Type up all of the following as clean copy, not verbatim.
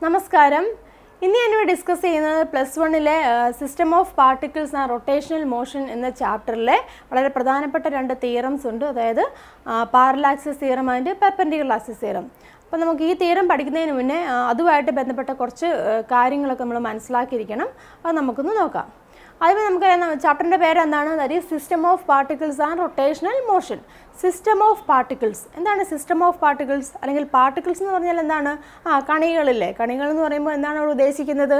നമസ്കാരം. ഇന്ന് ഞാൻ ഡിസ്കസ് ചെയ്യുന്നത് +1-ലെ system of particles and rotational motion എന്ന ചാപ്റ്ററിലെ വളരെ പ്രധാനപ്പെട്ട രണ്ട് തിയറംസ് ഉണ്ട്. അതായത് parallel axis theorem and perpendicular axis theorem. അപ്പോൾ നമുക്ക് ഈ തിയറം പഠിക്കുന്നതിന് മുന്നേ അതുമായിട്ട് ബന്ധപ്പെട്ട കുറച്ച് കാര്യങ്ങളൊക്കെ നമ്മൾ മനസ്സിലാക്കിയിരിക്കണം. അത് നമുക്കൊന്ന് നോക്കാം. ആദ്യമേ നമുക്കറിയാം ചാപ്റ്ററിൻ്റെ പേര് എന്താണ്? That is system of particles and rotational motion. System of particles എന്താണ്? സിസ്റ്റം ഓഫ് പാർട്ടിക്കിൾസ് അല്ലെങ്കിൽ പാർട്ടിക്കിൾസ് എന്ന് പറഞ്ഞാൽ എന്താണ്? കണികളില്ലേ? കണികൾ എന്ന് പറയുമ്പോൾ എന്താണ് അവിടെ ഉദ്ദേശിക്കുന്നത്?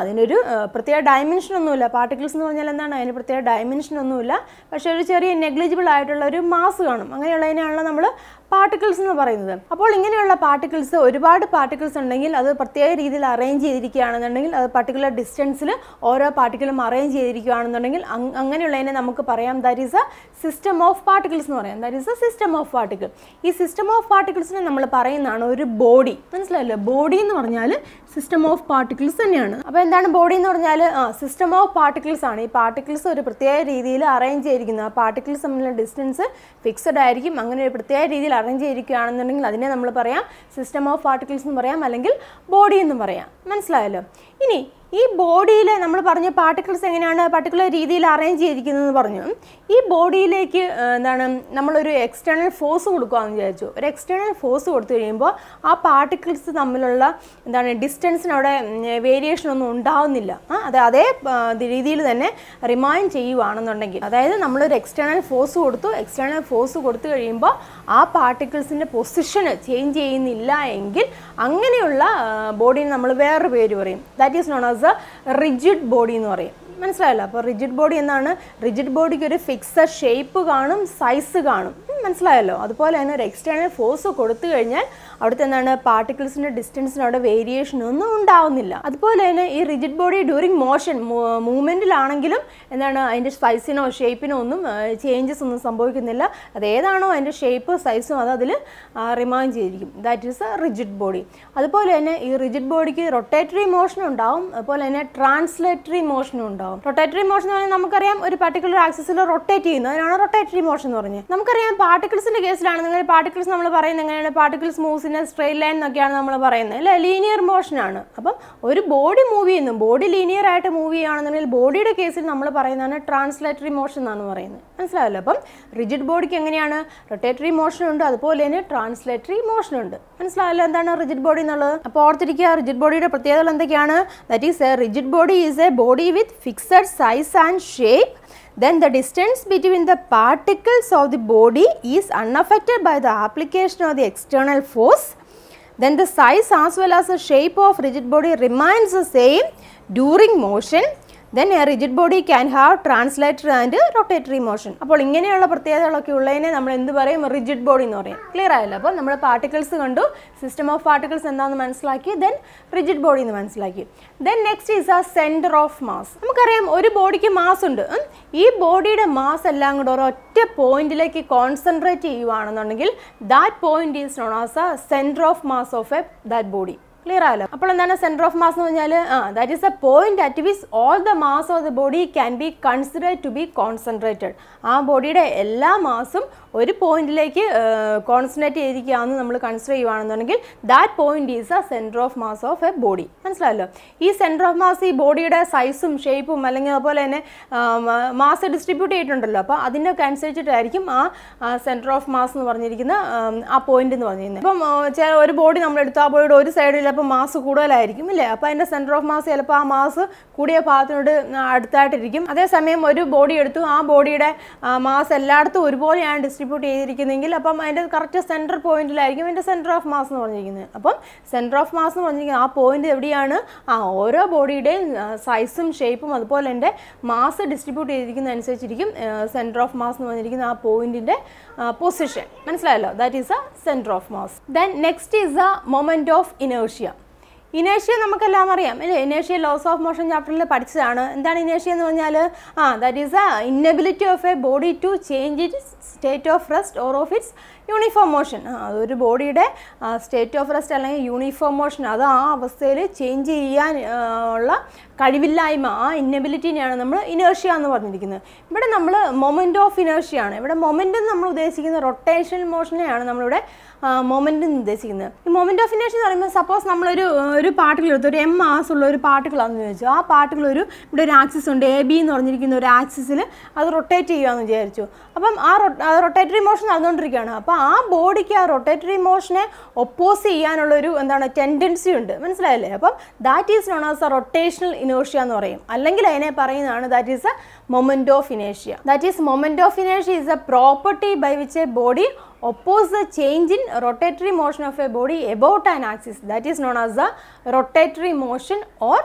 അതിനൊരു പ്രത്യേക ഡയമെൻഷനൊന്നുമില്ല. പാർട്ടിക്കിൾസ് എന്ന് പറഞ്ഞാൽ എന്താണ്? അതിന് പ്രത്യേക ഡയമെൻഷനൊന്നുമില്ല. പക്ഷേ ഒരു ചെറിയ നെഗ്ലിജിബിൾ ആയിട്ടുള്ള ഒരു മാസ് കാണും. അങ്ങനെയുള്ളതിനാണല്ലോ നമ്മൾ പാർട്ടിക്കിൾസ് എന്ന് പറയുന്നത്. അപ്പോൾ ഇങ്ങനെയുള്ള പാർട്ടിക്കിൾസ്, ഒരുപാട് പാർട്ടിക്കിൾസ് ഉണ്ടെങ്കിൽ അത് പ്രത്യേക രീതിയിൽ അറേഞ്ച് ചെയ്തിരിക്കുകയാണെന്നുണ്ടെങ്കിൽ, അത് പർട്ടിക്കുലർ ഡിസ്റ്റൻസിൽ ഓരോ പാർട്ടിക്കിളും അറേഞ്ച് ചെയ്തിരിക്കുകയാണെന്നുണ്ടെങ്കിൽ അങ്ങനെയുള്ളതിനെ നമുക്ക് പറയാം that is A system of particles എന്ന് പറയാം. That is A system of particle. ഈ സിസ്റ്റം ഓഫ് പാർട്ടിക്കിൾസിനെ നമ്മൾ പറയുന്നതാണ് ഒരു ബോഡി. മനസ്സിലായല്ലോ? ബോഡി എന്ന് പറഞ്ഞാൽ സിസ്റ്റം ഓഫ് പാർട്ടിക്കിൾസ് തന്നെയാണ്. അപ്പോൾ എന്താണ് ബോഡി എന്ന് പറഞ്ഞാൽ? സിസ്റ്റം ഓഫ് പാർട്ടിക്കിൾസ് ആണ്. ഈ പാർട്ടിക്കിൾസ് ഒരു പ്രത്യേക രീതിയിൽ അറേഞ്ച് ചെയ്തിരിക്കുന്നത്. ആ പാർട്ടിക്കിൾസ് തമ്മിലുള്ള ഡിസ്റ്റൻസ് ഫിക്സഡ് ആയിരിക്കും. അങ്ങനെ ഒരു പ്രത്യേക രീതിയിൽ അറേഞ്ച് ചെയ്തിരിക്കുകയാണെന്നുണ്ടെങ്കിൽ അതിനെ നമ്മൾ പറയാം സിസ്റ്റം ഓഫ് പാർട്ടിക്കിൾസ് എന്ന് പറയാം, അല്ലെങ്കിൽ ബോഡി എന്ന് പറയാം. മനസ്സിലായല്ലോ? ഇനി ഈ ബോഡിയിൽ നമ്മൾ പറഞ്ഞ പാർട്ടിക്കിൾസ് എങ്ങനെയാണ് പർട്ടിക്കുലർ രീതിയിൽ അറേഞ്ച് ചെയ്തിരിക്കുന്നതെന്ന് പറഞ്ഞു. ഈ ബോഡിയിലേക്ക് എന്താണ് നമ്മളൊരു എക്സ്റ്റേണൽ ഫോഴ്സ് കൊടുക്കുകയെന്ന് വിചാരിച്ചു. ഒരു എക്സ്റ്റേണൽ ഫോഴ്സ് കൊടുത്തു കഴിയുമ്പോൾ ആ പാർട്ടിക്കിൾസ് തമ്മിലുള്ള എന്താണ് ഡിസ്റ്റൻസിനവിടെ വേരിയേഷൻ ഒന്നും ഉണ്ടാവുന്നില്ല. അതേ രീതിയിൽ തന്നെ റിമൈൻ ചെയ്യുകയാണെന്നുണ്ടെങ്കിൽ, അതായത് നമ്മളൊരു എക്സ്റ്റേണൽ ഫോഴ്സ് കൊടുത്തു. എക്സ്റ്റേണൽ ഫോഴ്സ് കൊടുത്തു കഴിയുമ്പോൾ ആ പാർട്ടിക്കിൾസിൻ്റെ പൊസിഷന് ചേഞ്ച് ചെയ്യുന്നില്ല എങ്കിൽ അങ്ങനെയുള്ള ബോഡിന് നമ്മൾ വേറൊരു പേര് പറയും. That is known as rigid body എന്ന് പറയും. മനസ്സിലായല്ലോ? അപ്പോൾ റിജിഡ് ബോഡി എന്താണ്? റിജിഡ് ബോഡിക്ക് ഒരു ഫിക്സഡ് ഷേപ്പ് കാണും, സൈസ് കാണും. മനസ്സിലായല്ലോ? അതുപോലെ തന്നെ ഒരു എക്സ്റ്റേണൽ ഫോഴ്സ് കൊടുത്തു കഴിഞ്ഞാൽ അവിടുത്തെ എന്താണ് പാർട്ടിക്കിൾസിൻ്റെ ഡിസ്റ്റൻസിന് അവിടെ വേരിയേഷൻ ഒന്നും ഉണ്ടാവുന്നില്ല. അതുപോലെ തന്നെ ഈ റിജിഡ് ബോഡി ഡ്യൂറിങ് മോഷൻ മൂവ്മെൻറ്റിലാണെങ്കിലും എന്താണ് അതിൻ്റെ സൈസിനോ ഷേപ്പിനോ ഒന്നും ചേഞ്ചസ് ഒന്നും സംഭവിക്കുന്നില്ല. അതേതാണോ അതിൻ്റെ ഷേപ്പ് സൈസും അത് അതിൽ റിമൈൻ ചെയ്തിരിക്കും. That is A rigid body. അതുപോലെ തന്നെ ഈ റിജിഡ് ബോഡിക്ക് റൊട്ടേറ്ററി മോഷൻ ഉണ്ടാവും, അതുപോലെ തന്നെ ട്രാൻസ്ലേറ്ററി മോഷനും ഉണ്ടാവും. റൊട്ടേറ്ററി മോഷൻ എന്ന് പറഞ്ഞാൽ നമുക്കറിയാം ഒരു പർട്ടിക്കുലർ ആക്സിസിൽ റൊട്ടേറ്റ് ചെയ്യുന്നത്, അതിനാണ് റൊട്ടേറ്ററി മോഷൻ എന്ന് പറഞ്ഞത്. നമുക്കറിയാം പാർട്ടിക്കിൾസിൻ്റെ കേസിലാണെന്നുണ്ടെങ്കിൽ പാർട്ടിക്കിൾസ് നമ്മൾ പറയുന്നത് എങ്ങനെയാണ്? Particles moves in A straight line എന്നൊക്കെയാണ് നമ്മൾ പറയുന്നത്, അല്ലേ? ലീനിയർ മോഷനാണ്. അപ്പം ഒരു ബോഡി മൂവ് ചെയ്യുന്നു, ബോഡി ലീനിയർ ആയിട്ട് മൂവ് ചെയ്യുകയാണെന്നുണ്ടെങ്കിൽ ബോഡിയുടെ കേസിൽ നമ്മൾ പറയുന്നതാണ് ട്രാൻസ്ലേറ്ററി മോഷൻ എന്നാണ് പറയുന്നത്. മനസ്സിലായല്ലോ? അപ്പം റിജിഡ് ബോഡിക്ക് എങ്ങനെയാണ്? റൊട്ടേറ്ററി മോഷൻ ഉണ്ട്, അതുപോലെ തന്നെ ട്രാൻസ്ലേറ്ററി മോഷൻ ഉണ്ട്. മനസ്സിലായല്ലോ എന്താണ് റിജിഡ് ബോഡി എന്നുള്ളത്? അപ്പോൾ ഓർത്തിരിക്കുക, റിജിഡ് ബോഡിയുടെ പ്രത്യേകതകൾ എന്തൊക്കെയാണ്? That is A rigid body is A body with fixed size and shape. Then the distance between the particles of the body is unaffected by the application of the external force. Then the size as well as the shape of rigid body remains the same during motion. Then a rigid body can have translatory and rotatory motion. അപ്പോൾ ഇങ്ങനെയുള്ള പ്രത്യേകതകളൊക്കെ ഉള്ളതിനെ നമ്മൾ എന്ത് പറയും? Rigid body എന്ന് പറയും. Clear ആയല്ലോ? അപ്പോൾ നമ്മൾ പാർട്ടിക്കിൾസ് കണ്ടു, സിസ്റ്റം ഓഫ് പാർട്ടിക്കിൾസ് എന്താണെന്ന് മനസ്സിലാക്കി, ദെൻ റിജിഡ് ബോഡി എന്ന് മനസ്സിലാക്കി. ദെൻ നെക്സ്റ്റ് ഈസ് ആ സെൻറ്റർ ഓഫ് മാസ്. നമുക്കറിയാം ഒരു ബോഡിക്ക് മാസ് ഉണ്ട്. ഈ ബോഡിയുടെ മാസ് എല്ലാം കൂടെ ഒരൊറ്റ പോയിന്റിലേക്ക് കോൺസെൻട്രേറ്റ് ചെയ്യുകയാണെന്നുണ്ടെങ്കിൽ that point is known as a centre of mass of a that body. Clear ആയല്ലോ? അപ്പോൾ എന്താണ് സെൻറ്റർ ഓഫ് മാസ് എന്ന് പറഞ്ഞാൽ? That is a point at which all the mass of the body can be considered to be concentrated. ആ ബോഡിയുടെ എല്ലാ മാസും ഒരു പോയിന്റിലേക്ക് കോൺസെൻട്രേറ്റ് ചെയ്തിരിക്കുകയാണെന്ന് നമ്മൾ കൺസിഡർ ചെയ്യുകയാണെന്നുണ്ടെങ്കിൽ that point is a centre of mass of a body. മനസ്സിലായല്ലോ? ഈ സെൻറ്റർ ഓഫ് മാസ് ഈ ബോഡിയുടെ സൈസും ഷേപ്പും അല്ലെങ്കിൽ അതുപോലെ തന്നെ മാസ് ഡിസ്ട്രിബ്യൂട്ട് ചെയ്തിട്ടുണ്ടല്ലോ, അപ്പോൾ അതിൻ്റെ ഒക്കെ അനുസരിച്ചിട്ടായിരിക്കും ആ സെൻറ്റർ ഓഫ് മാസ് എന്ന് പറഞ്ഞിരിക്കുന്ന ആ പോയിന്റ് എന്ന് പറഞ്ഞിരിക്കുന്നത്. ഇപ്പം ഒരു ബോഡി നമ്മളെടുത്ത് ആ ബോഡിയുടെ ഒരു സൈഡിൽ ചിലപ്പോൾ മാസ് കൂടുതലായിരിക്കും, ഇല്ലേ? അപ്പോൾ അതിൻ്റെ സെൻറ്റർ ഓഫ് മാസ് ചിലപ്പോൾ ആ മാസ് കൂടിയ ഭാഗത്തിനോട് അടുത്തായിട്ടിരിക്കും. അതേസമയം ഒരു ബോഡി എടുത്തു, ആ ബോഡിയുടെ മാസ് എല്ലായിടത്തും ഒരുപോലെയാണ് ഡിസ്ട്രിബ്യൂട്ട് ചെയ്തിരിക്കുന്നതെങ്കിൽ അപ്പം അതിൻ്റെ കറക്റ്റ് സെൻറ്റർ പോയിന്റിലായിരിക്കും അതിൻ്റെ സെൻറ്റർ ഓഫ് മാസ് എന്ന് പറഞ്ഞിരിക്കുന്നത്. അപ്പം സെൻറ്റർ ഓഫ് മാസ് എന്ന് പറഞ്ഞിരിക്കുന്നത് ആ പോയിന്റ് എവിടെയാണ്? ഓരോ ബോഡിയുടെയും സൈസും ഷേപ്പും അതുപോലെ തന്നെ മാസ് ഡിസ്ട്രിബ്യൂട്ട് ചെയ്തിരിക്കുന്നതനുസരിച്ചിരിക്കും സെൻറ്റർ ഓഫ് മാസ് എന്ന് പറഞ്ഞിരിക്കുന്ന ആ പോയിന്റിൻ്റെ പൊസിഷൻ. മനസ്സിലായല്ലോ? That is a centre of mass. Then next is a moment of inertia. ഇനേഷ്യ നമുക്കെല്ലാം അറിയാം, അല്ലേ? ഇനേഷ്യ ലോസ് ഓഫ് മോഷൻ ചാപ്റ്ററിൽ പഠിച്ചതാണ്. എന്താണ് ഇനേഷ്യ എന്ന് പറഞ്ഞാൽ? That is a inability of a body to change its state of rest or of its uniform motion. അതൊരു ബോഡിയുടെ സ്റ്റേറ്റ് ഓഫ് റെസ്റ്റ് അല്ലെങ്കിൽ യൂണിഫോം മോഷൻ, അത് ആ അവസ്ഥയിൽ ചേഞ്ച് ചെയ്യാൻ ഉള്ള കഴിവില്ലായ്മ, ആ ഇന്നബിലിറ്റിനെയാണ് നമ്മൾ ഇനേർഷ്യ എന്ന് പറഞ്ഞിരിക്കുന്നത്. ഇവിടെ നമ്മൾ മൊമെൻറ്റ് ഓഫ് ഇനേർഷ്യയാണ്. ഇവിടെ മൊമെൻറ്റ് നമ്മൾ ഉദ്ദേശിക്കുന്നത് റൊട്ടേഷണൽ മോഷനെയാണ് നമ്മളിവിടെ മൊമെൻറ്റ് എന്ന് ഉദ്ദേശിക്കുന്നത്. ഈ മൊമെൻറ്റ് ഓഫ് ഇനേർഷ്യ എന്ന് പറയുമ്പോൾ സപ്പോസ് നമ്മളൊരു പാർട്ടിക്കിൾ എടുത്ത് ഒരു മാസ് ഉള്ള ഒരു പാർട്ടിക്കിളാണെന്ന് ചോദിച്ചു. ആ പാർട്ടിക്കിൾ ഇവിടെ ഒരു ആക്സിസ് ഉണ്ട്, എ ബി എന്ന് പറഞ്ഞിരിക്കുന്ന ഒരു ആക്സിസിൽ അത് റൊട്ടേറ്റ് ചെയ്യുകയെന്ന് വിചാരിച്ചു. അപ്പം ആ റൊട്ടേറ്ററി മോഷൻ നടന്നുകൊണ്ടിരിക്കുകയാണ്. അപ്പോൾ ആ ബോഡിക്ക് ആ റൊട്ടേറ്ററി മോഷനെ ഒപ്പോസ് ചെയ്യാനുള്ളൊരു ടെൻഡൻസി ഉണ്ട്, മനസ്സിലായല്ലേ? അപ്പം that is known as a rotational inertia എന്ന് പറയും. അല്ലെങ്കിൽ അതിനെ പറയുന്നതാണ് that is a moment of inertia. That is moment of inertia is a property by which a body oppose the change in rotatory motion of a body about an axis. That is known as the rotatory motion or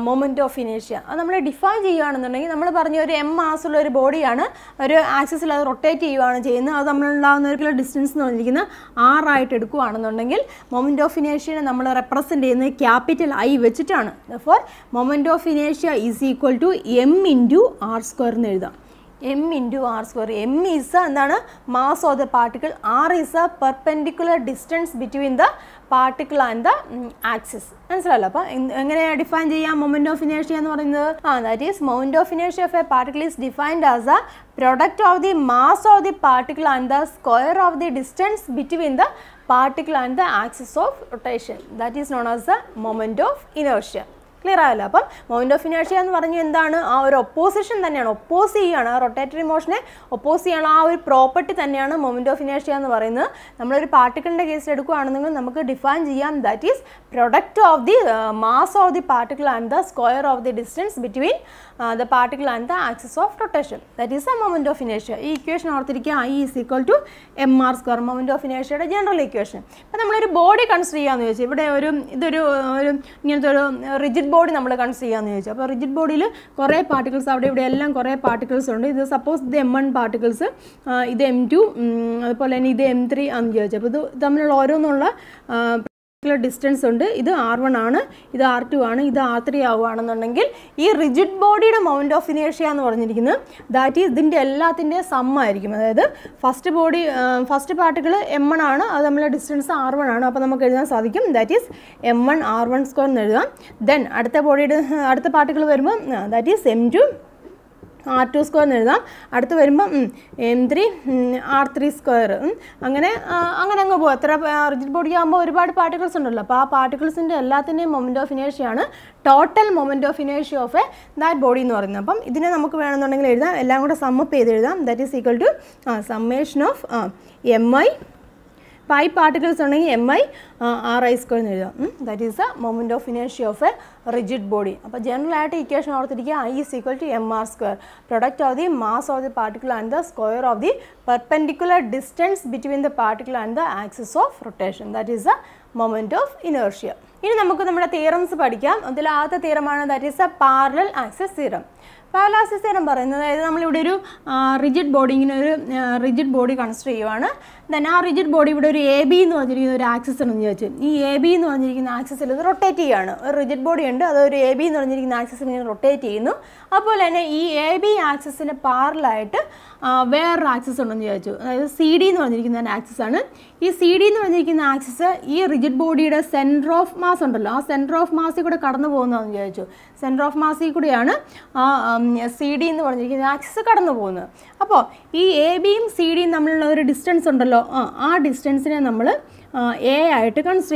moment of inertia. അത് നമ്മൾ define ചെയ്യുകയാണെന്നുണ്ടെങ്കിൽ നമ്മൾ പറഞ്ഞ ഒരു മാസുള്ള ഒരു ബോഡിയാണ്, ഒരു ആക്സിസിൽ അത് റൊട്ടേറ്റ് ചെയ്യുകയാണ് ചെയ്യുന്നത്. അത് നമ്മളുണ്ടാകുന്ന ഒരു ഡിസ്റ്റൻസ് എന്ന് പറഞ്ഞിരിക്കുന്നത് ആറായിട്ട് എടുക്കുകയാണെന്നുണ്ടെങ്കിൽ മൊമെൻറ്റ് ഓഫ് ഇനേർഷ്യനെ നമ്മൾ റെപ്രസെൻറ്റ് ചെയ്യുന്നത് ക്യാപിറ്റൽ ഐ വെച്ചിട്ടാണ്. For moment of inertia is equal to M into R square എന്ന് എഴുതാം. m into r square. m is എന്താണ് mass of the particle, r is a perpendicular distance between the particle and the axis. മനസ്സിലായല്ലോ? അപ്പോൾ എങ്ങനെ define ചെയ്യാം moment of inertia എന്ന് പറയുന്നത്? That is moment of inertia of A particle is defined as A product of the mass of the particle and the square of the distance between the particle and the axis of rotation. That is known as the moment of inertia. Clear ആയല്ലോ? അപ്പം moment of inertia എന്ന് പറഞ്ഞാൽ എന്താണ്? ആ ഒരു opposition തന്നെയാണ്, oppose ചെയ്യുകയാണ്, ആ റൊട്ടേറ്ററി മോഷനെ ഒപ്പോസ് ചെയ്യണം. ആ ഒരു പ്രോപ്പർട്ടി തന്നെയാണ് മൊമെൻറ്റ് ഓഫ് ഇനേർഷ്യ എന്ന് പറയുന്നത്. നമ്മളൊരു പാർട്ടിക്കിളിൻ്റെ കേസിൽ എടുക്കുകയാണെന്നെങ്കിൽ നമുക്ക് ഡിഫൈൻ ചെയ്യാം that is product of the mass of the particle and the square of the distance between the particle and the axis of rotation. That is a moment of inertia. ഈ equation ഓർത്തിരിക്കുക, I is equal to M R square, moment of ഇനേർഷ്യയുടെ general equation. അപ്പോൾ നമ്മളൊരു body consider ചെയ്യാമെന്ന് ചോദിച്ചു. ഇവിടെ ഇതൊരു ഇങ്ങനത്തെ ഒരു റിജിഡ് ബോഡി നമ്മൾ കൺസിഡർ ചെയ്യാമെന്ന് ചോദിച്ചു. അപ്പോൾ റിജിഡ് ബോഡിയിൽ കുറേ പാർട്ടിക്കിൾസ്, അവിടെ ഇവിടെ എല്ലാം കുറേ പാർട്ടിക്കിൾസ് ഉണ്ട്. ഇത് സപ്പോസ് ഇത് M1 പാർട്ടിക്കിൾസ്, ഇത് M2, അതുപോലെ തന്നെ ഇത് M3 ആണെന്ന് ചോദിച്ചു. അപ്പോൾ ഇത് തമ്മിലുള്ള ഓരോന്നുള്ള ഡിസ്റ്റൻസ് ഉണ്ട്. ഇത് R1 ആണ്, ഇത് R2 ആണ്, ഇത് R3 ആവുകയാണെന്നുണ്ടെങ്കിൽ ഈ റിജിഡ് ബോഡിയുടെ മൊമെൻറ്റ് ഓഫ് ഇനേർഷ്യ എന്ന് പറഞ്ഞിരിക്കുന്നത് ദാറ്റ് ഈസ് ഇതിൻ്റെ എല്ലാത്തിൻ്റെ സമ്മായിരിക്കും. അതായത് ഫസ്റ്റ് പാർട്ടിക്കിൾ M1 ആണ്, അത് തമ്മിലുള്ള ഡിസ്റ്റൻസ് R1 ആണ്. അപ്പോൾ നമുക്ക് എഴുതാൻ സാധിക്കും that is M1 R1 square എന്ന് എഴുതാം. ദെൻ അടുത്ത പാർട്ടിക്കിൾ വരുമ്പോൾ that is M2 R2 square എന്ന് എഴുതാം. അടുത്ത് വരുമ്പം M3 R3 സ്ക്വയർ. അങ്ങനെ അങ്ങ് പോകും. എത്ര റിജിഡ് ബോഡി ആകുമ്പോൾ ഒരുപാട് പാർട്ടിക്കിൾസ് ഉണ്ടല്ലോ. അപ്പോൾ ആ പാർട്ടിക്കിൾസിൻ്റെ എല്ലാത്തിൻ്റെയും മൊമെൻറ്റ് ഓഫ് ഇനേർഷ്യയാണ് total moment of inertia of that body എന്ന് പറയുന്നത്. അപ്പം ഇതിനെ നമുക്ക് വേണമെന്നുണ്ടെങ്കിൽ എഴുതാം, എല്ലാം കൂടെ സമ്മപ്പ് ചെയ്ത് എഴുതാം. That is equal to summation of MI. അപ്പോൾ ഐ പാർട്ടിക്കിൾസ് ഉണ്ടെങ്കിൽ MI RI സ്ക്വയർ എന്ന് എഴുതാം. That is a moment of inertia of a rigid body. അപ്പോൾ ജനറൽ ആയിട്ട് ഇക്വേഷൻ ഓർത്തിരിക്കുക, I is equal to MR square, product of the mass of the particle and the square of the perpendicular distance between the particle and the axis of rotation. That is a moment of inertia. ഇനി നമുക്ക് നമ്മുടെ theorems പഠിക്കാം. അതിൽ ആദ്യത്തെ തിയറമാണ് that is a parallel axis theorem. Parallel axis theorem പറയുന്നത്, അതായത് നമ്മളിവിടെ ഒരു റിജിഡ് ബോഡി, ഇങ്ങനെ ഒരു റിജിഡ് ബോഡി കൺസിഡർ ചെയ്യുവാണ്. ദെൻ ആ റിജിഡ് ബോഡി ഇവിടെ ഒരു AB എന്ന് പറഞ്ഞിരിക്കുന്ന ഒരു ആക്സിസ് ഉണ്ടെന്ന് ചോദിച്ചു. ഈ AB എന്ന് പറഞ്ഞിരിക്കുന്ന ആക്സിസിൽ ഇത് റൊട്ടേറ്റ് ചെയ്യുകയാണ്. ഒരു റിജിഡ് ബോഡി ഉണ്ട്, അതൊരു AB എന്ന് പറഞ്ഞിരിക്കുന്ന ആക്സിസിൽ ഇങ്ങനെ റൊട്ടേറ്റ് ചെയ്യുന്നു. അതുപോലെ തന്നെ ഈ AB ആക്സിസിന് പാരലായിട്ട് വേറൊരു ആക്സിസ് ഉണ്ടെന്ന് ചോദിച്ചു. അതായത് CD എന്ന് പറഞ്ഞിരിക്കുന്ന ആക്സിസ് ആണ്. ഈ CD എന്ന് പറഞ്ഞിരിക്കുന്ന ആക്സിസ് ഈ റിജിഡ് ബോഡിയുടെ സെൻറ്റർ ഓഫ് മാസ് ഉണ്ടല്ലോ, ആ സെൻറ്റർ ഓഫ് മാസിൽ കൂടെ കടന്നു പോകുന്നതെന്ന് ചോദിച്ചു. സെൻറ്റർ ഓഫ് മാസിൽ കൂടെയാണ് CD എന്ന് പറഞ്ഞിരിക്കുന്ന ആക്സിസ് കടന്നു പോകുന്നത്. അപ്പോൾ ഈ ABയും CDയും തമ്മിലുള്ള ഒരു ഡിസ്റ്റൻസ് ഉണ്ടല്ലോ, ആ ഡിസ്റ്റൻസിനെ നമ്മൾ A ആയിട്ട് കൺസിഡർ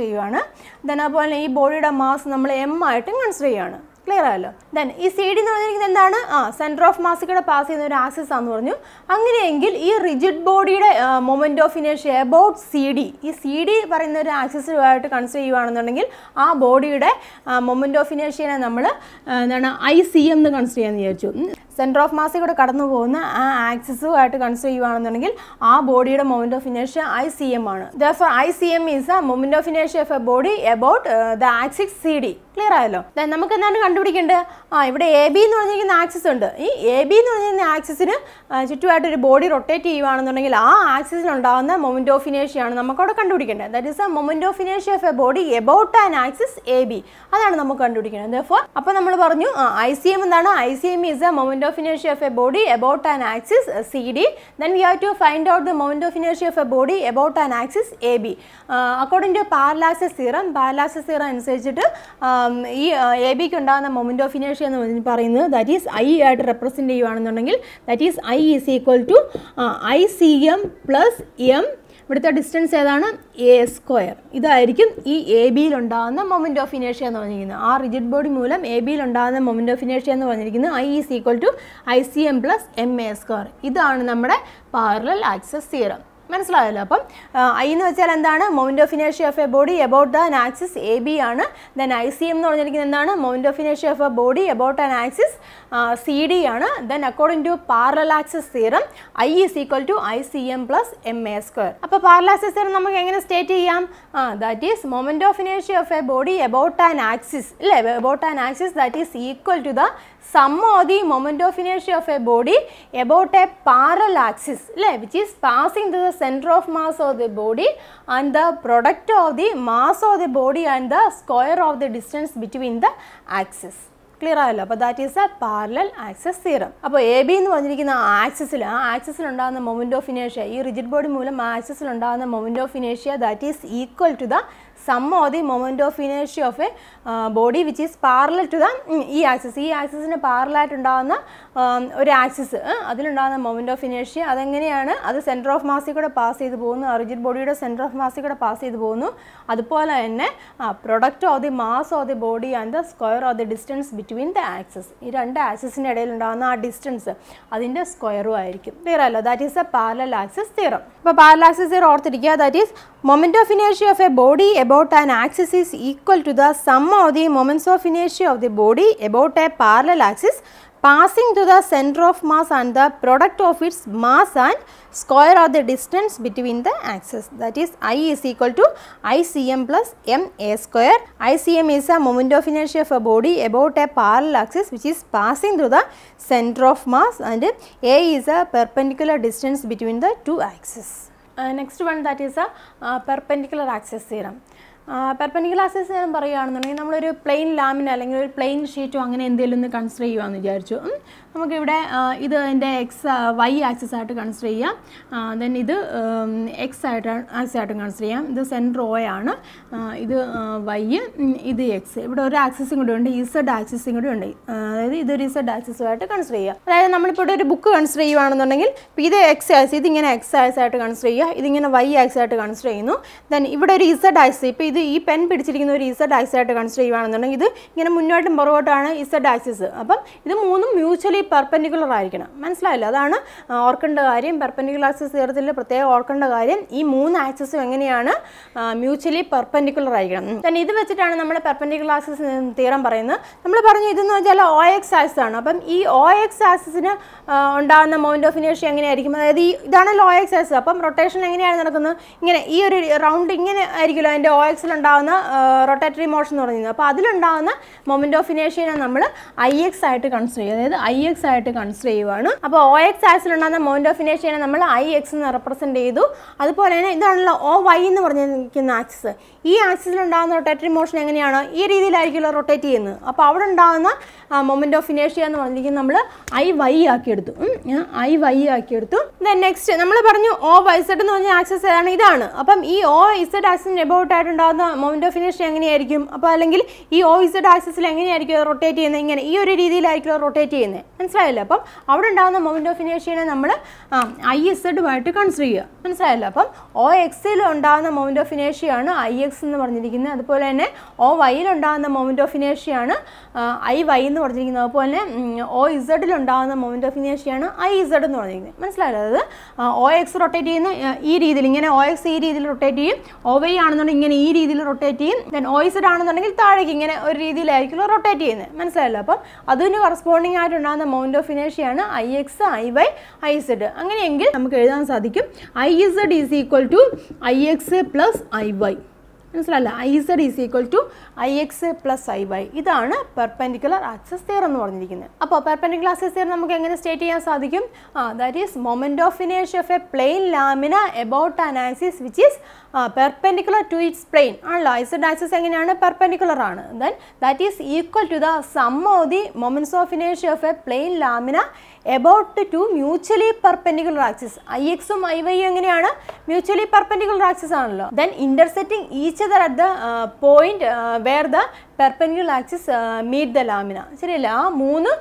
ചെയ്യുവാണ്. ദെൻ അതുപോലെ ഈ ബോഡിയുടെ മാസ് നമ്മൾ M ആയിട്ടും കൺസിഡർ ചെയ്യുകയാണ്. ക്ലിയർ ആയല്ലോ? ദെൻ ഈ CD എന്ന് പറഞ്ഞിരിക്കുന്നത് എന്താണ്? സെൻറ്റർ ഓഫ് മാസിൽ കൂടെ പാസ് ചെയ്യുന്ന ഒരു ആക്സിസ് ആണെന്ന് പറഞ്ഞു. അങ്ങനെയെങ്കിൽ ഈ റിജിഡ് ബോഡിയുടെ moment of inertia about CD, ഈ CD പറയുന്ന ഒരു ആക്സിസുമായിട്ട് കൺസിഡർ ചെയ്യുകയാണെന്നുണ്ടെങ്കിൽ ആ ബോഡിയുടെ മൊമെൻറ്റ് ഓഫ് ഇനേർഷ്യനെ നമ്മൾ ICM എന്ന് കൺസിഡർ ചെയ്യാമെന്ന് വിചാരിച്ചു. സെൻറ്റർ ഓഫ് മാസിൽ കൂടെ കടന്നു പോകുന്ന ആ ആക്സിസുമായിട്ട് കൺസിഡർ ചെയ്യുകയാണെന്നുണ്ടെങ്കിൽ ആ ബോഡിയുടെ മൊമെൻറ്റ് ഓഫ് ഇനേർഷ്യ ICM ആണ്. Therefore ICM is a moment of inertia of a body about the axis CD. Clear ആയല്ലോ? നമുക്ക് എന്താണ് കണ്ടുപിടിക്കേണ്ടത്? ഇവിടെ എ ബി എന്ന് പറഞ്ഞിരിക്കുന്ന ആക്സിസ് ഉണ്ട്. ഈ എ ബി എന്ന് പറഞ്ഞിരിക്കുന്ന ആക്സിസിന് ചുറ്റുമായിട്ടൊരു ബോഡി റൊട്ടേറ്റ് ചെയ്യുകയാണെന്നുണ്ടെങ്കിൽ ആ ആക്സിസിനുണ്ടാകുന്ന മൊമെൻറ്റ് ഓഫ് ഇനേർഷ്യയാണ് നമുക്കവിടെ കണ്ടുപിടിക്കേണ്ടത്. That is a moment of inertia of a body about an axis A B. അതാണ് നമുക്ക് കണ്ടുപിടിക്കേണ്ടത്. Therefore, അപ്പോൾ നമ്മൾ പറഞ്ഞു ICM എന്താണ്? ICM is a moment of inertia of a body about an axis CD. Then we have to find out the moment of inertia of a body about an axis AB. According to parallaxis theorem അനുസരിച്ചിട്ട് ഈ A ബിക്ക് ഉണ്ടാകുന്ന moment of inertia എന്ന് പറയുന്നത് that is I ആയിട്ട് represent ചെയ്യുകയാണെന്നുണ്ടെങ്കിൽ that is I is equal to ICM plus M. ഇവിടുത്തെ distance ഏതാണ്? A square. ഇതായിരിക്കും ഈ എ ബിയിലുണ്ടാകുന്ന മൊമെൻറ്റ് ഓഫ് ഇനേർഷ്യ എന്ന് പറഞ്ഞിരിക്കുന്നത്. ആ റിജിഡ് ബോഡി മൂലം എ ബിയിലുണ്ടാകുന്ന മൊമെൻറ്റ് ഓഫ് ഇനേർഷ്യ എന്ന് പറഞ്ഞിരിക്കുന്നത് I is equal to ICM plus M A square. ഇതാണ് നമ്മുടെ പാരലൽ ആക്സിസ് തിയറം. മനസ്സിലായല്ലോ? അപ്പം ഐ എന്ന് വെച്ചാൽ എന്താണ്? Moment of inertia of a body about an axis A B ആണ്. ദെൻ ICM എന്ന് പറഞ്ഞിരിക്കുന്നത് എന്താണ്? Moment of inertia of a body about an axis C D ആണ്. Then according to parallel axis theorem I is equal to ICM plus M A square. അപ്പോൾ parallel axis theorem നമുക്ക് എങ്ങനെ state ചെയ്യാം? That is moment of inertia of a body about an axis അല്ലേ? About an axis that is equal to the sum of the moment of inertia of a body about a parallel axis, which is passing to the center of mass of the body and the product of the mass of the body and the square of the distance between the axis. Clear ആയല്ലോ? അപ്പോൾ that is a parallel axis theorem. അപ്പോൾ A B എന്ന് പറഞ്ഞിരിക്കുന്ന ആക്സിസിലുണ്ടാകുന്ന moment of inertia, ഈ rigid body മൂലം ആക്സിസിലുണ്ടാകുന്ന moment of inertia that is equal to the sum of the moment of inertia of a body which is parallel to the ഈ ആക്സിസിന് പാരലായിട്ടുണ്ടാകുന്ന ഒരു axis, അതിലുണ്ടാകുന്ന moment of inertia അതെങ്ങനെയാണ്? അത് centre of മാസിൽ കൂടെ pass ചെയ്ത് പോകുന്നു. Rigid ബോഡിയുടെ സെൻറ്റർ ഓഫ് മാസിൽ കൂടെ pass ചെയ്ത് പോകുന്നു. അതുപോലെ തന്നെ product of the mass of the body and the square of the distance between the axis. ഈ രണ്ട് ആക്സിസിൻ്റെ ഇടയിലുണ്ടാകുന്ന ആ ഡിസ്റ്റൻസ് അതിൻ്റെ സ്ക്വയറും ആയിരിക്കും. ക്ലിയർ അല്ലോ? That is a parallel axis theorem. അപ്പോൾ പാരലൽ ആക്സിസ് തിയറം ഓർത്തിരിക്കുക. That is moment of inertia of a body about an axis is equal to the sum of the moments of inertia of the body about a parallel axis passing to the center of mass and the product of its mass and square of the distance between the axis. That is I is equal to ICM plus MA square. ICM is a moment of inertia of a body about a parallel axis which is passing through the center of mass, and A is a perpendicular distance between the two axes. Next one, that is a perpendicular axis theorem. Perpendicular axis theorem പറയുകയാണെന്നുണ്ടെങ്കിൽ നമ്മളൊരു plain lamina അല്ലെങ്കിൽ ഒരു plain ഷീറ്റോ അങ്ങനെ എന്തെങ്കിലും ഒന്ന് consider ചെയ്യുകയെന്ന് വിചാരിച്ചു. നമുക്കിവിടെ ഇത് എൻ്റെ വൈ ആക്സിസ് ആയിട്ട് കൺസിഡർ ചെയ്യാം. ദെൻ ഇത് ആക്സിസ് ആയിട്ട് കൺസിഡർ ചെയ്യാം. ഇത് സെൻറ്റർ ഒ ആണ്, ഇത് വൈ, ഇത് എക്സ്. ഇവിടെ ഒരു ആക്സിസും കൂടി ഉണ്ട്, ഇസഡ് ആക്സിസും കൂടി ഉണ്ട്. അതായത് ഇതൊരു ഇസഡ് ആക്സിസുമായിട്ട് കൺസിഡർ ചെയ്യുക. അതായത് നമ്മളിപ്പോൾ ഇവിടെ ഒരു ബുക്ക് കൺസിഡർ ചെയ്യുകയാണെന്നുണ്ടെങ്കിൽ ഇത് എക്സ് ആക്സിസ്, ഇതിങ്ങനെ എക്സ് ആക്സിസ് ആയിട്ട് കൺസിഡർ ചെയ്യുക, ഇതിങ്ങനെ വൈ ആക്സിസ് ആയിട്ട് കൺസിഡർ ചെയ്യുന്നു. ദെൻ ഇവിടെ ഒരു ഇസഡ് ആക്സിസ്, ഇപ്പോൾ ഇത് ഈ പെൻ പിടിച്ചിരിക്കുന്ന ഒരു ഇസഡ് ആക്സിസ് ആയിട്ട് കൺസിഡർ ചെയ്യുകയാണെന്നുണ്ടെങ്കിൽ ഇത് ഇങ്ങനെ മുന്നോട്ടും പുറകോട്ടാണ് ഇസഡ് ആക്സിസ്. അപ്പം ഇത് മൂന്നും മ്യൂച്വലി പെർപെൻഡിക്കുലർ ആയിരിക്കണം. മനസ്സിലായില്ല? അതാണ് ഓർക്കേണ്ട കാര്യം. പെർപെൻഡിക്കുലർ ആക്സിസ് തിയറത്തിൽ പ്രത്യേകം ഓർക്കേണ്ട കാര്യം ഈ മൂന്ന് ആക്സിസും എങ്ങനെയാണ് മ്യൂച്വലി പെർപെൻഡിക്കുലർ ആയിരിക്കണം. തന്നെ ഇത് വെച്ചിട്ടാണ് നമ്മൾ പെർപെൻഡിക്കുലർ ആക്സിസ് തിയറം പറയുന്നത്. നമ്മൾ പറഞ്ഞു ഇതെന്ന് വെച്ചാൽ OX ആക്സിസ് ആണ്. അപ്പം ഈ OX ആക്സിസിന് ഉണ്ടാകുന്ന മൊമെൻറ്റ് ഓഫ് ഇനേർഷ്യ എങ്ങനെയായിരിക്കും? അതായത് ഇതാണല്ലോ OX ആക്സിസ്. അപ്പം റൊട്ടേഷൻ എങ്ങനെയാണ് നടക്കുന്നത്? ഇങ്ങനെ ഈ ഒരു റൗണ്ട് ഇങ്ങനെ ആയിരിക്കുമല്ലോ അതിൻ്റെ OXലുണ്ടാകുന്ന റൊട്ടേറ്ററി മോഷൻ എന്ന് പറയുന്നത്. അപ്പോൾ അതിലുണ്ടാകുന്ന മൊമെൻറ്റ് ഓഫ് ഇനേർഷ്യനെ നമ്മൾ IX ആയിട്ട് കൺസിഡർ ചെയ്യും. അതായത് IX ആയിട്ട് കൺസിഡർ ചെയ്യുവാണ്. അപ്പോൾ OX ആക്സിലുണ്ടാകുന്ന മൊമെൻറ്റ് ഓഫ് ഇനേർഷ്യനെ നമ്മൾ IX എന്ന് റെപ്രസെൻറ്റ് ചെയ്തു. അതുപോലെ തന്നെ ഇതാണല്ലോ OY എന്ന് പറഞ്ഞിരിക്കുന്ന ആക്സിസ്. ഈ ആക്സിസിലുണ്ടാകുന്ന റൊട്ടേറ്ററി മോഷൻ എങ്ങനെയാണ്? ഈ രീതിയിലായിരിക്കുമല്ലോ റൊട്ടേറ്റ് ചെയ്യുന്നത്. അപ്പോൾ അവിടെ ഉണ്ടാകുന്ന മൊമെൻറ്റ് ഓഫ് ഇനേർഷ്യ എന്ന് പറഞ്ഞിരിക്കുന്നത് നമ്മൾ IY ആക്കിയെടുത്തു. IY ആക്കിയെടുത്തു. ദെൻ നെക്സ്റ്റ് നമ്മൾ പറഞ്ഞു OYZ എന്ന് പറഞ്ഞ ആക്സിസ് ഏതാണ്? ഇതാണ്. അപ്പം ഈ OZ ആക്സിസിന് എബൌട്ട് ആയിട്ടുണ്ടാകുന്ന മൊമെൻറ്റ് ഓഫ് ഇനേർഷ്യ എങ്ങനെയായിരിക്കും? അപ്പോൾ അല്ലെങ്കിൽ ഈ OZ ആക്സിസിൽ എങ്ങനെയായിരിക്കും റൊട്ടേറ്റ് ചെയ്യുന്നത്? ഇങ്ങനെ ഈ ഒരു രീതിയിലായിരിക്കും റൊട്ടേറ്റ് ചെയ്യുന്നത്. മനസ്സിലായല്ലോ? അപ്പം അവിടെ ഉണ്ടാകുന്ന മൊമെൻറ്റ് ഓഫ് ഇനേർഷ്യനെ നമ്മൾ IZ ആയിട്ട് കൺസിഡർ ചെയ്യുക. മനസ്സിലായല്ലോ? അപ്പം OXൽ ഉണ്ടാകുന്ന മൊമെൻറ്റ് ഓഫ് ഇനേർഷ്യയാണ് IX എന്ന് പറഞ്ഞിരിക്കുന്നത്. അതുപോലെ തന്നെ OYൽ ഉണ്ടാകുന്ന മൊമെൻറ്റ് ഓഫ് ഇനേർഷ്യയാണ് IY എന്ന് പറഞ്ഞിരിക്കുന്നത്. അതുപോലെ തന്നെ OZൽ ഉണ്ടാകുന്ന മൊമെൻറ്റ് ഓഫ് ഇനേർഷ്യയാണ് IZ എന്ന് പറഞ്ഞിരിക്കുന്നത്. മനസ്സിലായല്ലോ? അതായത് OX റൊട്ടേറ്റ് ചെയ്യുന്ന ഈ രീതിയിൽ, ഇങ്ങനെ OX ഈ രീതിയിൽ റൊട്ടേറ്റ് ചെയ്യും. OY ആണെന്നുണ്ടെങ്കിൽ ഇങ്ങനെ ഈ രീതിയിൽ റൊട്ടേറ്റ് ചെയ്യും. ദെൻ OZ ആണെന്നുണ്ടെങ്കിൽ താഴേക്ക് ഇങ്ങനെ ഒരു രീതിയിലായിരിക്കും റൊട്ടേറ്റ് ചെയ്യുന്നത്. മനസ്സിലായല്ലോ? അപ്പം അതിന് കറസ്പോണ്ടിങ് ആയിട്ടുണ്ടാകുന്ന മൊമെൻറ്റ് ഓഫ് ഇനേർഷ്യയാണ് IX, IY, IZ. അങ്ങനെയെങ്കിൽ നമുക്ക് എഴുതാൻ സാധിക്കും IZ is equal to IX plus IY. മനസ്സിലല്ല IZ is equal to IX plus IY. ഇതാണ് പെർപെൻഡിക്കുലർ ആക്സിസ് തിയറം എന്ന് പറഞ്ഞിരിക്കുന്നത്. അപ്പോൾ പെർപെൻഡിക്കുലർ ആക്സിസ് തിയറം നമുക്ക് എങ്ങനെ സ്റ്റേറ്റ് ചെയ്യാൻ സാധിക്കും? That is moment of inertia of a plane lamina about an axis which is perpendicular to its plane ആണല്ലോ. IZ axis എങ്ങനെയാണ്? പെർപെൻഡിക്കുലർ ആണ്. Then that is equal to the sum of the moments of inertia of a plane lamina about to mutually perpendicular axis. IX ഉം IY എങ്ങനെയാണ്? mutually perpendicular axis ആണല്ലോ. Then intersecting each other at the point where the perpendicular axis meet the lamina. ശരിയല്ല, ആ മൂന്ന്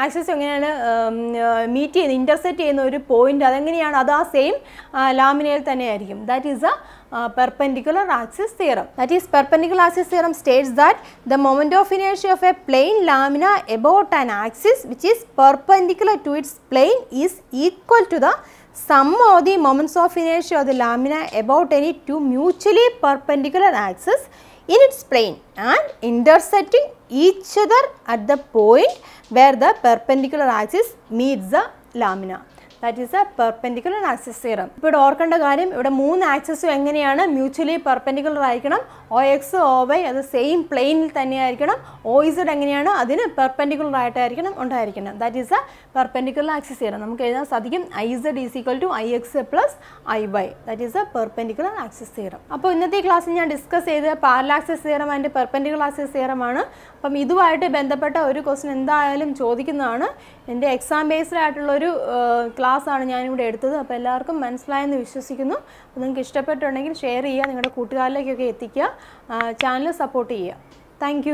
axis എങ്ങനെയാണ് meet ചെയ്യുന്നത്, intersect ചെയ്യുന്ന ഒരു പോയിന്റ് അതെങ്ങനെയാണ്? അത് ആ സെയിം ലാമിനയിൽ തന്നെ ആയിരിക്കും. That is a perpendicular axis theorem. That is, perpendicular axis theorem states that the moment of inertia of a plane lamina about an axis which is perpendicular to its plane is equal to the sum of the moments of inertia of the lamina about any two mutually perpendicular axes in its plane and intersecting each other at the point where the perpendicular axis meets the lamina. That is a perpendicular axis theorem. ഇപ്പോൾ ഇവിടെ ഓർക്കേണ്ട കാര്യം, ഇവിടെ മൂന്ന് ആക്സിസും എങ്ങനെയാണ്? Mutually perpendicular ആയിരിക്കണം. OX OY അത് സെയിം പ്ലെയിനിൽ തന്നെ ആയിരിക്കണം. OZ എങ്ങനെയാണ്? അതിന് പെർപെൻഡിക്കുലർ ആയിട്ടായിരിക്കണം ഉണ്ടായിരിക്കണം. That is a perpendicular axis theorem. നമുക്ക് എഴുതാൻ സാധിക്കും IZ is equal to IX plus IY. That is a perpendicular axis theorem. അപ്പോൾ ഇന്നത്തെ ക്ലാസ്സിൽ ഞാൻ ഡിസ്കസ് ചെയ്ത് parallel axis theorem and perpendicular axis theorem ആണ്. അപ്പം ഇതുമായിട്ട് ബന്ധപ്പെട്ട ഒരു ക്വസ്റ്റ്യൻ എന്തായാലും ചോദിക്കുന്നതാണ്. എൻ്റെ എക്സാം ബേസ്ഡ് ആയിട്ടുള്ളൊരു ക്ലാസ്സാണ് ഞാനിവിടെ എടുത്തത്. അപ്പോൾ എല്ലാവർക്കും മനസ്സിലായെന്ന് വിശ്വസിക്കുന്നു. അപ്പോൾ നിങ്ങൾക്ക് ഇഷ്ടപ്പെട്ടുണ്ടെങ്കിൽ ഷെയർ ചെയ്യുക, നിങ്ങളുടെ കൂട്ടുകാരിലേക്കൊക്കെ എത്തിക്കുക, ചാനൽ സപ്പോർട്ട് ചെയ്യുക. താങ്ക്